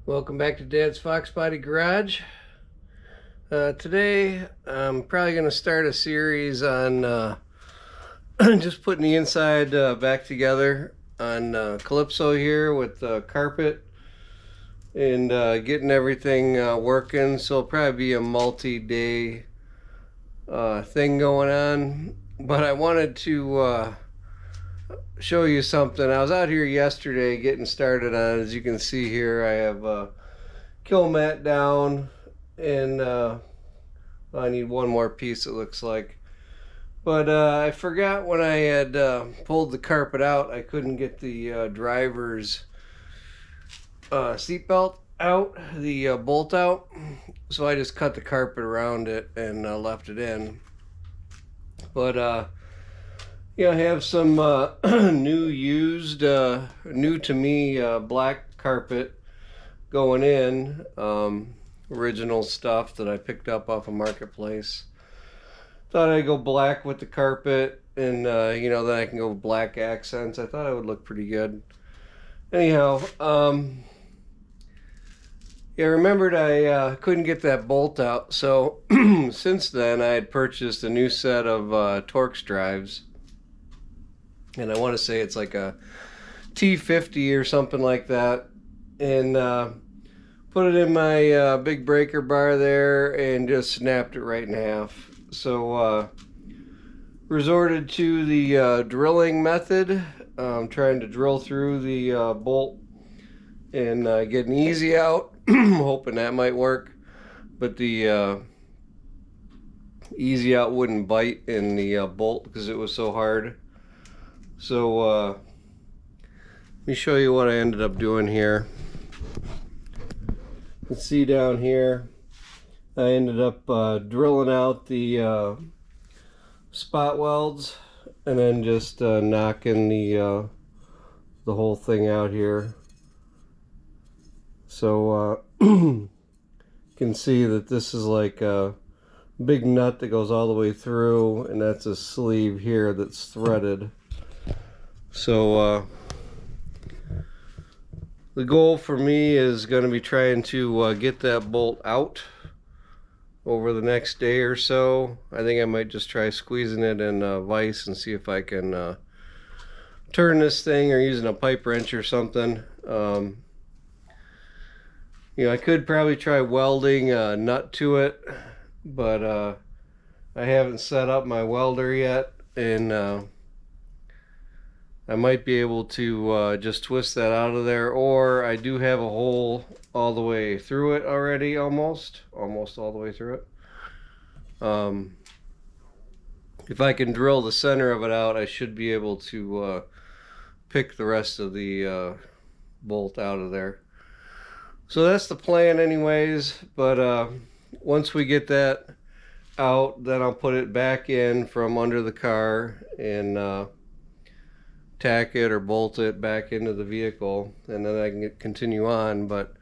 Welcome back to Dad's Foxbody Garage. Today I'm probably going to start a series on just putting the inside back together on Calypso here with carpet and getting everything working. So it'll probably be a multi-day thing going on. But I wanted to show you something. I was out here yesterday getting started on it. As you can see here, I have kill mat down, and I need one more piece, it looks like. But I forgot when I had pulled the carpet out, I couldn't get the driver's seatbelt out, the bolt out. So I just cut the carpet around it and left it in. But I have some new to me black carpet going in, original stuff that I picked up off a marketplace. Thought I'd go black with the carpet, and then I can go black accents. I thought it would look pretty good. Anyhow, I remembered I couldn't get that bolt out, so since then I had purchased a new set of Torx drives, and I want to say it's like a T50 or something like that, and put it in my big breaker bar there and just snapped it right in half. So resorted to the drilling method, trying to drill through the bolt and get an easy out, hoping that might work, but the easy out wouldn't bite in the bolt because it was so hard. So let me show you what I ended up doing here. You can see down here I ended up drilling out the spot welds and then just knocking the whole thing out here. So you can see that this is like a big nut that goes all the way through, and that's a sleeve here that's threaded. So the goal for me is going to be trying to get that bolt out over the next day or so. I think I might just try squeezing it in a vise and see if I can turn this thing, or using a pipe wrench or something. I could probably try welding a nut to it, but I haven't set up my welder yet, and I might be able to just twist that out of there, or I do have a hole all the way through it already, almost all the way through it. If I can drill the center of it out, I should be able to pick the rest of the bolt out of there. So that's the plan anyways, but once we get that out, then I'll put it back in from under the car and tack it or bolt it back into the vehicle, and then I can continue on. But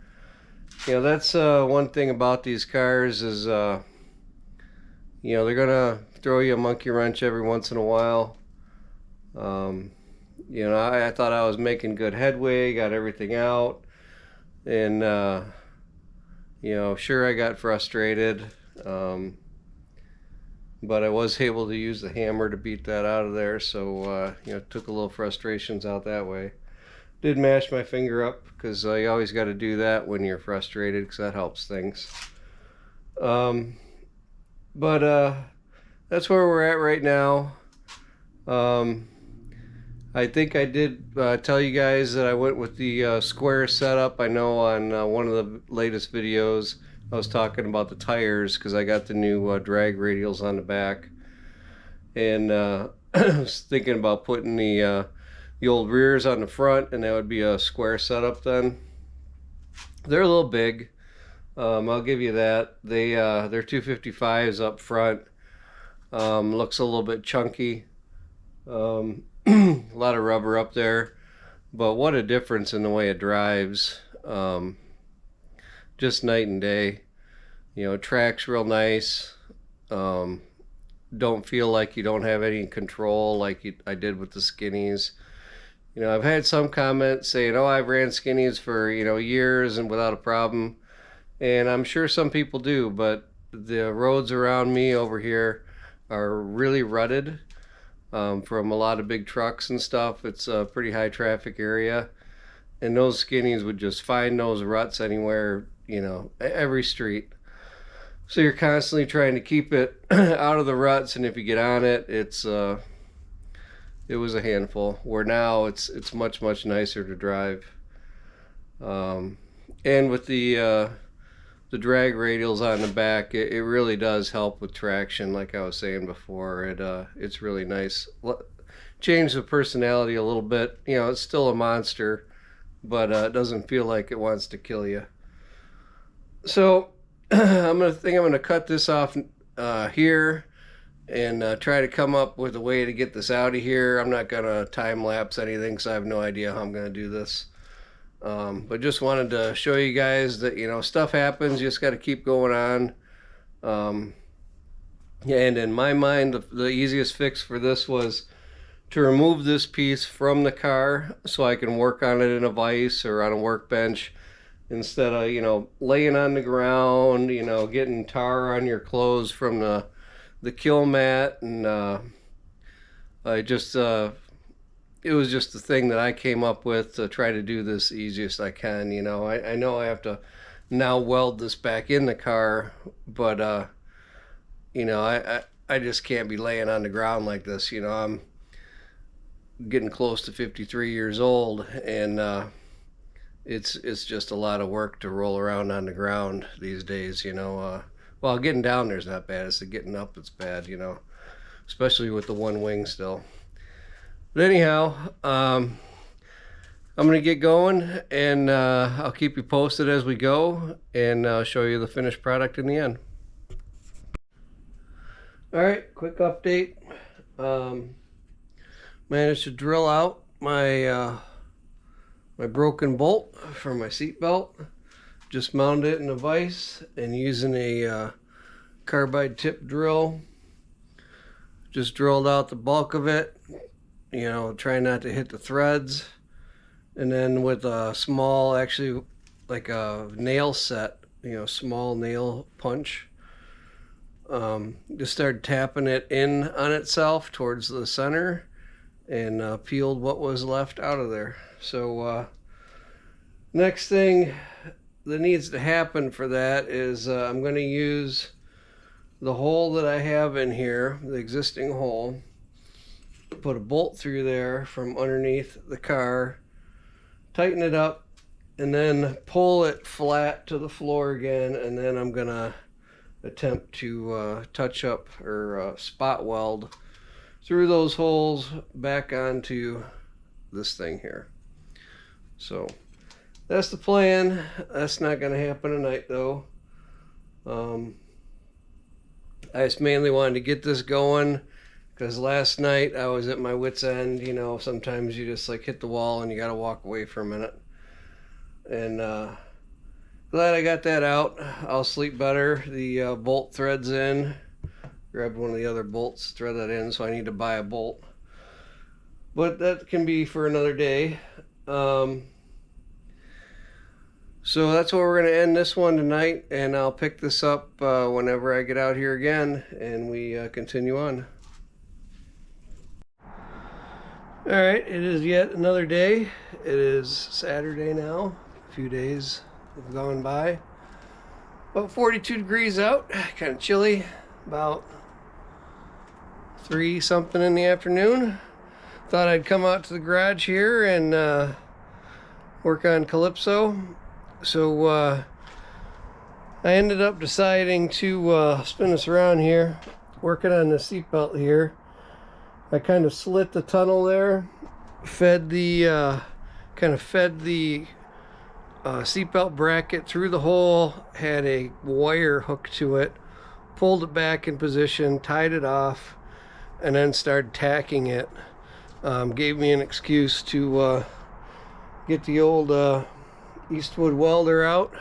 that's one thing about these cars is they're gonna throw you a monkey wrench every once in a while. I thought I was making good headway, got everything out, and sure, I got frustrated, but I was able to use the hammer to beat that out of there. So took a little frustrations out that way. Did mash my finger up, because you always got to do that when you're frustrated, because that helps things. But that's where we're at right now. I think I did tell you guys that I went with the square setup. I know on one of the latest videos I was talking about the tires, because I got the new drag radials on the back, and I was thinking about putting the old rears on the front, and that would be a square setup then. They're a little big, I'll give you that. They're 255s up front. Looks a little bit chunky. A lot of rubber up there, but what a difference in the way it drives. Just night and day. It tracks real nice. Don't feel like you don't have any control like I did with the skinnies. You know, I've had some comments saying, oh, I've ran skinnies for, you know, years and without a problem. And I'm sure some people do, but the roads around me over here are really rutted from a lot of big trucks and stuff. It's a pretty high traffic area. And those skinnies would just find those ruts anywhere, you know, every street. So you're constantly trying to keep it out of the ruts, and if you get on it, it was a handful. Where now it's much nicer to drive. And with the drag radials on the back, it really does help with traction. Like I was saying before, it's really nice. Change the personality a little bit. You know, it's still a monster, but it doesn't feel like it wants to kill you. So I'm gonna cut this off here and try to come up with a way to get this out of here. I'm not gonna time lapse anything, so I have no idea how I'm gonna do this. But just wanted to show you guys that, you know, stuff happens. You just got to keep going on. And in my mind, the easiest fix for this was to remove this piece from the car so I can work on it in a vise or on a workbench instead of, you know, laying on the ground, you know, getting tar on your clothes from the kill mat. And it was just the thing that I came up with to try to do this easiest I can. You know, I know I have to now weld this back in the car, but you know, I just can't be laying on the ground like this. You know, I'm getting close to 53 years old, and it's just a lot of work to roll around on the ground these days. You know, well, getting down there's not bad. It's the getting up that's bad. You know, especially with the one wing still. But anyhow, I'm gonna get going, and I'll keep you posted as we go, and show you the finished product in the end. All right, quick update. Managed to drill out my my broken bolt for my seat belt. Just mounted it in a vise and using a carbide tip drill. Just drilled out the bulk of it. You know, trying not to hit the threads. And then with a small, actually like a nail set, you know, small nail punch, just started tapping it in on itself towards the center and peeled what was left out of there. So next thing that needs to happen for that is I'm going to use the hole that I have in here, the existing hole, put a bolt through there from underneath the car, tighten it up, and then pull it flat to the floor again, and then I'm going to attempt to touch up or spot weld through those holes back onto this thing here. So that's the plan. That's not going to happen tonight though. I just mainly wanted to get this going because last night I was at my wit's end. You know, sometimes you just like hit the wall and you got to walk away for a minute. And glad I got that out. I'll sleep better. The bolt threads in. Grabbed one of the other bolts, thread that in, so I need to buy a bolt. But that can be for another day. So that's where we're going to end this one tonight, and I'll pick this up whenever I get out here again, and we continue on. Alright, it is yet another day. It is Saturday now. A few days have gone by. About 42 degrees out, kind of chilly. About 3 something in the afternoon. Thought I'd come out to the garage here and work on Colypso. So I ended up deciding to spin this around here, working on the seatbelt here. I kind of slit the tunnel there, fed the seatbelt bracket through the hole, had a wire hooked to it, pulled it back in position, tied it off, and then started tacking it. Gave me an excuse to get the old Eastwood welder out.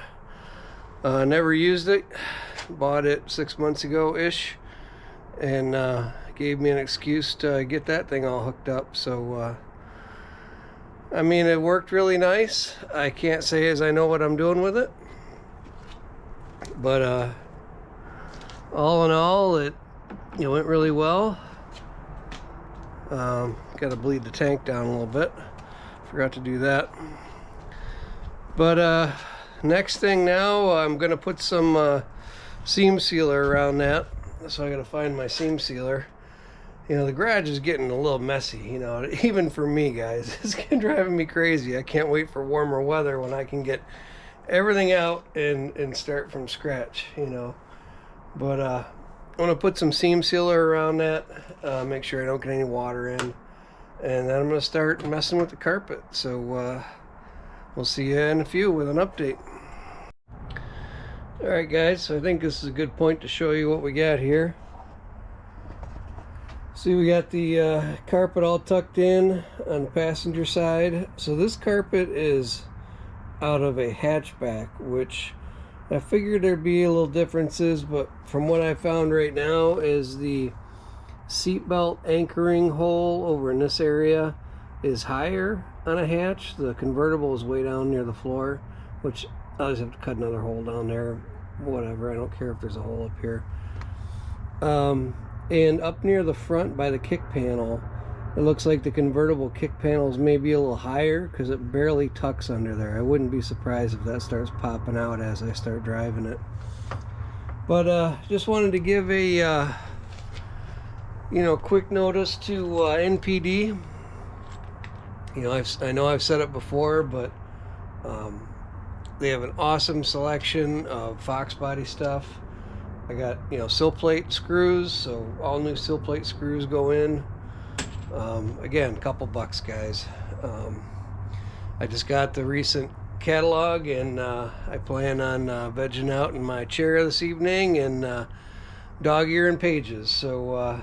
Never used it. Bought it 6 months ago-ish, and gave me an excuse to get that thing all hooked up. So I mean, it worked really nice. I can't say as I know what I'm doing with it, but all in all, it went really well. Got to bleed the tank down a little bit. Forgot to do that. But next thing now, I'm gonna put some seam sealer around that. So I gotta find my seam sealer. The garage is getting a little messy, even for me, guys. It's driving me crazy. I can't wait for warmer weather when I can get everything out and start from scratch, But I'm gonna put some seam sealer around that, make sure I don't get any water in. And then I'm gonna start messing with the carpet. So we'll see you in a few with an update. Alright guys, so I think this is a good point to show you what we got here. See, we got the carpet all tucked in on the passenger side. So this carpet is out of a hatchback, which I figured there'd be a little differences, but from what I found right now is the seatbelt anchoring hole over in this area is higher on a hatch. The convertible is way down near the floor, which I'll just have to cut another hole down there. Whatever, I don't care if there's a hole up here. And up near the front by the kick panel, it looks like the convertible kick panel is maybe a little higher because it barely tucks under there. I wouldn't be surprised if that starts popping out as I start driving it. But just wanted to give a quick notice to NPD. I know I've said it before, but they have an awesome selection of Foxbody stuff. I got sill plate screws, so all new sill plate screws go in. Again, a couple bucks, guys. I just got the recent catalog, and I plan on vegging out in my chair this evening and dog ear and pages. So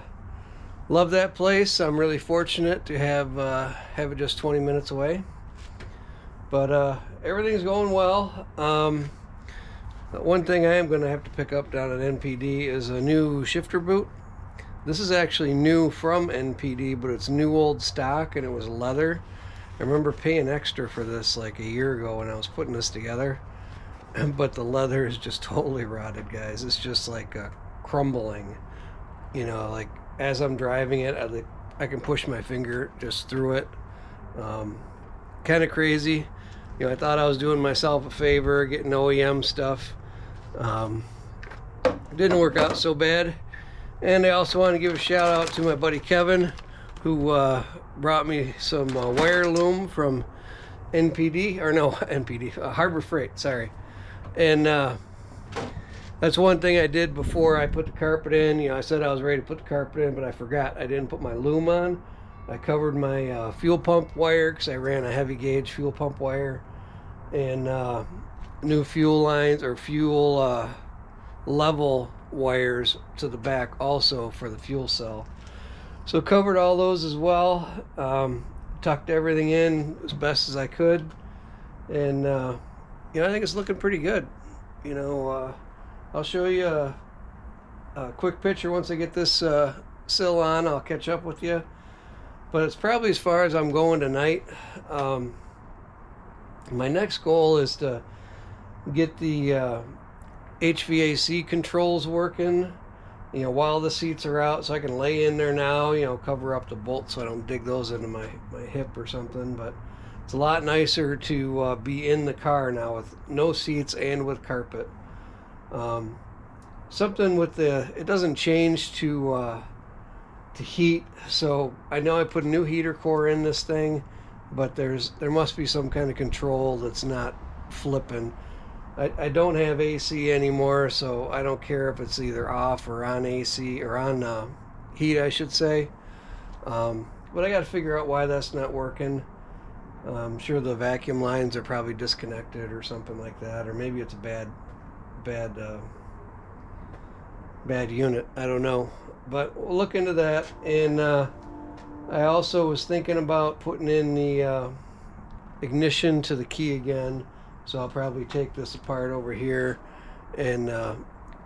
love that place. I'm really fortunate to have it just 20 minutes away. But everything's going well. One thing I am going to have to pick up down at NPD is a new shifter boot. This is actually new from NPD, but it's new old stock, and it was leather. I remember paying extra for this like a year ago when I was putting this together. But the leather is just totally rotted, guys. It's just like crumbling. Like as I'm driving it, I can push my finger just through it. Kind of crazy. I thought I was doing myself a favor getting OEM stuff. Didn't work out so bad. And I also want to give a shout out to my buddy Kevin, who brought me some wire loom from NPD, or no, NPD, Harbor Freight, sorry. And that's one thing I did before I put the carpet in. I said I was ready to put the carpet in, but I forgot. I didn't put my loom on. I covered my fuel pump wire because I ran a heavy gauge fuel pump wire, and new fuel lines or fuel level wires to the back also for the fuel cell. So covered all those as well. Tucked everything in as best as I could, and I think it's looking pretty good. I'll show you a quick picture once I get this sill on. I'll catch up with you. But it's probably as far as I'm going tonight. My next goal is to get the HVAC controls working, while the seats are out, so I can lay in there now, cover up the bolts so I don't dig those into my hip or something. But it's a lot nicer to be in the car now with no seats and with carpet. Something with it doesn't change to heat, so I know I put a new heater core in this thing, but there must be some kind of control that's not flipping. I don't have AC anymore, so I don't care if it's either off or on AC or on heat, I should say. But I got to figure out why that's not working. I'm sure the vacuum lines are probably disconnected or something like that, or maybe it's a bad unit. I don't know. But we'll look into that. And I also was thinking about putting in the ignition to the key again. So I'll probably take this apart over here and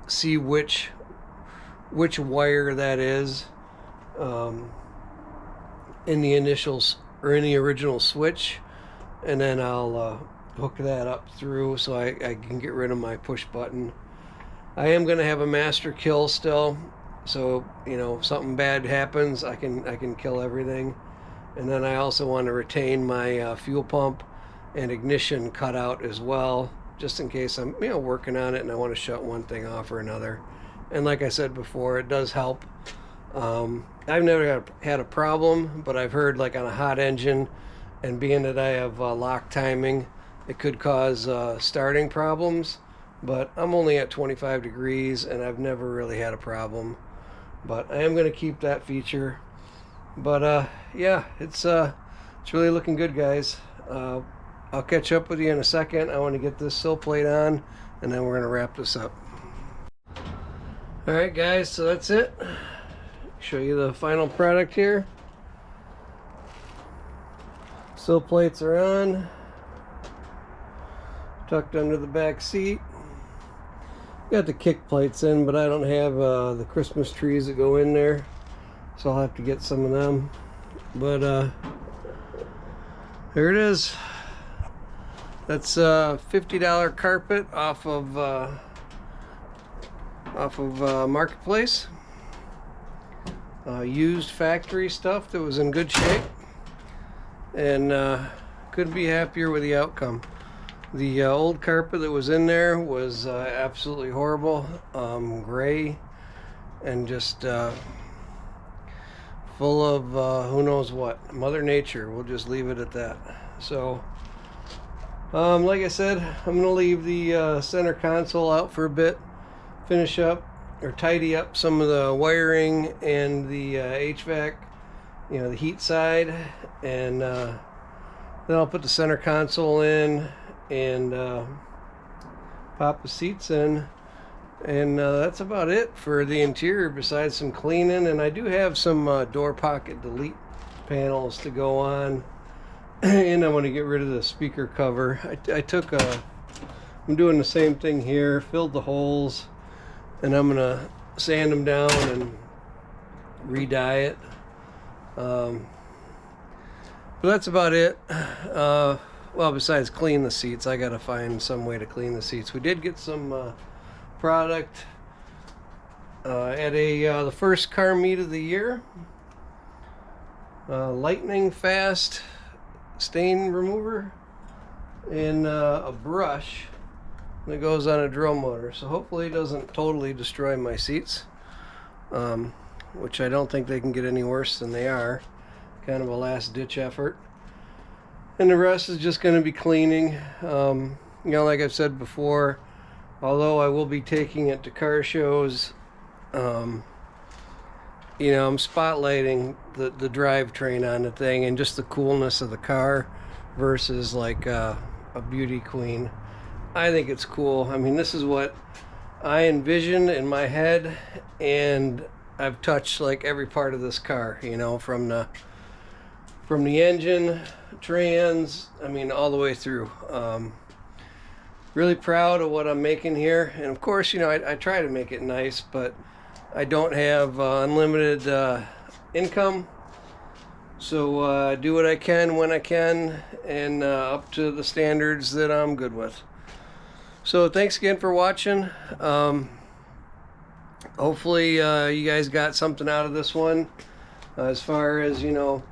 see which wire that is in the initials or in the original switch. and then I'll hook that up through so I can get rid of my push button. I am going to have a master kill still, so you know, if something bad happens, I can kill everything. And then I also want to retain my fuel pump and ignition cutout as well, just in case I'm working on it and I want to shut one thing off or another. And like I said before, it does help. I've never had a problem, but I've heard like on a hot engine, and being that I have lock timing, it could cause starting problems. But I'm only at 25 degrees and I've never really had a problem. But I am going to keep that feature. But yeah, it's really looking good, guys. I'll catch up with you in a second. I want to get this sill plate on, and then we're going to wrap this up. Alright guys, so that's it. Show you the final product here. Sill plates are on, tucked under the back seat. Got the kick plates in, but I don't have the Christmas trees that go in there, so I'll have to get some of them. But there it is. That's $50 carpet off of Marketplace. Used factory stuff that was in good shape, and couldn't be happier with the outcome. The old carpet that was in there was absolutely horrible, gray, and just full of who knows what. Mother Nature, we'll just leave it at that. So like I said, I'm gonna leave the center console out for a bit, finish up or tidy up some of the wiring and the HVAC, the heat side, and then I'll put the center console in and pop the seats in, and that's about it for the interior besides some cleaning. And I do have some door pocket delete panels to go on, and I want to get rid of the speaker cover. I'm doing the same thing here, filled the holes, and I'm gonna sand them down and re-dye it. But that's about it. Well, besides clean the seats, I gotta find some way to clean the seats. We did get some product at the first car meet of the year. Lightning fast stain remover and a brush that goes on a drill motor, so hopefully it doesn't totally destroy my seats, which I don't think they can get any worse than they are. Kind of a last ditch effort, and the rest is just going to be cleaning. Like I've said before, although I will be taking it to car shows, I'm spotlighting the drivetrain on the thing and just the coolness of the car versus like a beauty queen. I think it's cool. I mean, this is what I envisioned in my head, and I've touched like every part of this car, from the engine, trans, I mean, all the way through. Really proud of what I'm making here, and of course, I try to make it nice, but I don't have unlimited income, so I do what I can when I can, and up to the standards that I'm good with. So thanks again for watching. Hopefully you guys got something out of this one, as far as you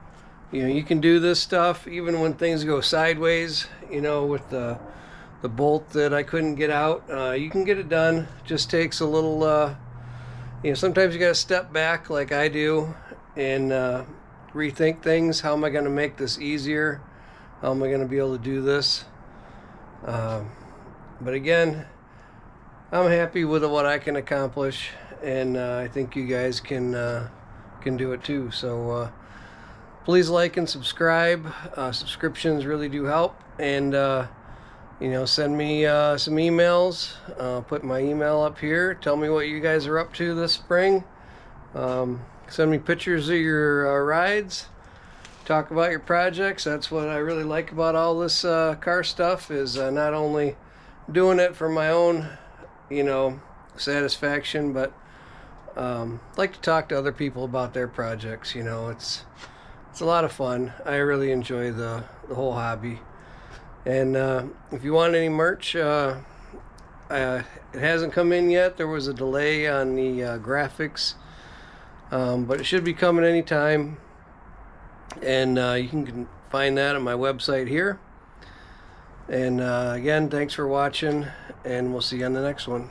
can do this stuff even when things go sideways, with the bolt that I couldn't get out. You can get it done. It just takes a little sometimes you gotta step back like I do and rethink things. How am I gonna make this easier? How am I gonna be able to do this? But again, I'm happy with what I can accomplish, and I think you guys can do it too. So please like and subscribe. Subscriptions really do help, and send me some emails. Put my email up here. Tell me what you guys are up to this spring. Send me pictures of your rides. Talk about your projects. That's what I really like about all this car stuff, is not only doing it for my own satisfaction, but like to talk to other people about their projects. It's a lot of fun. I really enjoy the whole hobby. And if you want any merch, it hasn't come in yet. There was a delay on the graphics, but it should be coming anytime. And you can find that on my website here. And again, thanks for watching, and we'll see you on the next one.